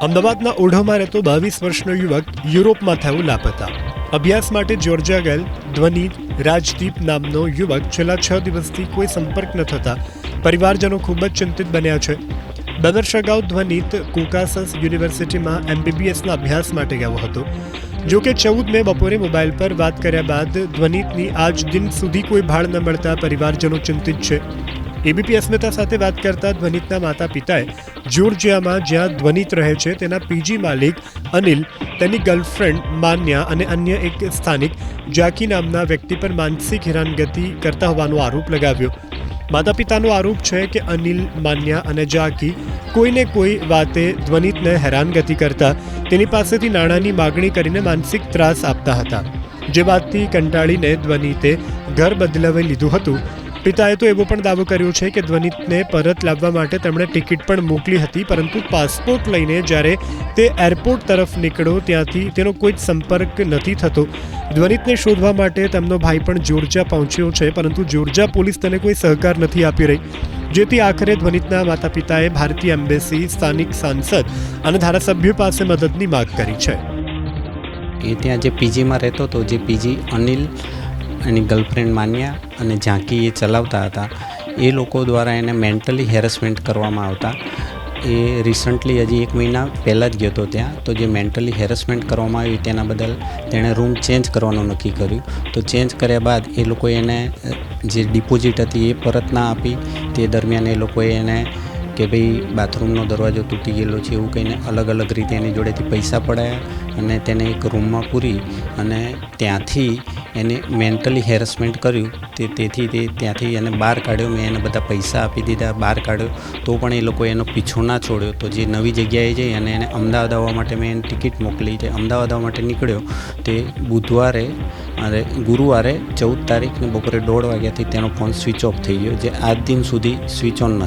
અમદાવાદના ઓઢવમાં રહેતો 22 વર્ષનો યુવક યુરોપમાં થયો લાપતા. અભ્યાસ માટે જ્યોર્જિયા ગયેલ ધ્વનિત રાજદીપ નામનો યુવક છેલ્લા 6 દિવસથી કોઈ સંપર્ક ન થતા પરિવારજનો ખૂબ જ ચિંતિત બન્યા છે. 2 વર્ષ અગાઉ ધ્વનિત કોકાસસ યુનિવર્સિટીમાં MBBSના અભ્યાસ માટે ગયો હતો. જો કે 14 મે બપોરે મોબાઈલ પર વાત કર્યા બાદ ધ્વનિતની આજ દિન સુધી કોઈ ભાળ ન મળતા પરિવારજનો ચિંતિત છે. એબીપી અસ્મિતા સાથે વાત કરતા ધ્વનિતના માતા પિતાએ જ્યોર્જિયામાં જ્યાં ધ્વનિત રહે છે તેના પીજી માલિક અનિલ, તેની ગર્લફ્રેન્ડ માન્યા અને અન્ય એક સ્થાનિક જાકી નામના વ્યક્તિ પર માનસિક હેરાનગતિ કરતા હોવાનો આરોપ લગાવ્યો. માતા પિતાનો આરોપ છે કે અનિલ, માન્યા અને જાકી કોઈને કોઈ વાતે ધ્વનિતને હેરાનગતિ કરતા તેની પાસેથી નાણાંની માગણી કરીને માનસિક ત્રાસ આપતા હતા. જે વાતથી કંટાળીને ધ્વનિતે ઘર બદલાવી લીધું હતું. પિતાએ તો એવો પણ દાવો કર્યો છે કે ધ્વનિતને પરત લાવવા માટે તેમણે ટિકિટ પણ મોકલી હતી, પરંતુ પાસપોર્ટ લઈને જ્યારે તે એરપોર્ટ તરફ નીકળ્યો ત્યાંથી તેનો કોઈ જ સંપર્ક નથી થતો. ધ્વનિતને શોધવા માટે તેમનો ભાઈ પણ જ્યોર્જિયા પહોંચ્યો છે, પરંતુ જ્યોર્જિયા પોલીસ તેને કોઈ સહકાર નથી આપી રહી. જેથી આખરે ધ્વનિતના માતા પિતાએ ભારતીય એમ્બેસી, સ્થાનિક સાંસદ અને ધારાસભ્યો પાસે મદદની માંગ કરી છે. એ ત્યાં જે પીજીમાં રહેતો હતો, જે પીજી અનિલ, એની ગર્લફ્રેન્ડ માન્યા અને ઝાંકી એ ચલાવતા હતા, એ લોકો દ્વારા એને મેન્ટલી હેરેસમેન્ટ કરવામાં આવતા. એ રિસન્ટલી હજી 1 મહિના પહેલાં જ ગયો હતો ત્યાં. તો જે મેન્ટલી હેરેસમેન્ટ કરવામાં આવ્યું તેના બદલ તેણે રૂમ ચેન્જ કરવાનું નક્કી કર્યું. તો ચેન્જ કર્યા બાદ એ લોકોએ એને જે ડિપોઝિટ હતી એ પરત ના આપી. તે દરમિયાન એ લોકોએ એને કે ભાઈ બાથરૂમનો દરવાજો તૂટી ગયેલો છે એવું કહીને અલગ અલગ રીતે એની જોડેથી પૈસા પડાયા અને તેને એક રૂમમાં પૂરી અને ત્યાંથી એને મેન્ટલી હેરેસમેન્ટ કર્યું. તેથી તે ત્યાંથી એને બહાર કાઢ્યો. મેં એને બધા પૈસા આપી દીધા, બહાર કાઢ્યો, તો પણ એ લોકોએ એનો પીછો ના છોડ્યો. તો જે નવી જગ્યાએ જઈ અને એને અમદાવાદ આવવા માટે મેં એને ટિકિટ મોકલી છે. અમદાવાદ આવવા માટે નીકળ્યો તે બુધવારે અને ગુરુવારે 14 તારીખને બપોરે 1:30 વાગ્યાથી તેનો ફોન સ્વિચ ઓફ થઈ ગયો, જે આજ દિન સુધી સ્વિચ ઓન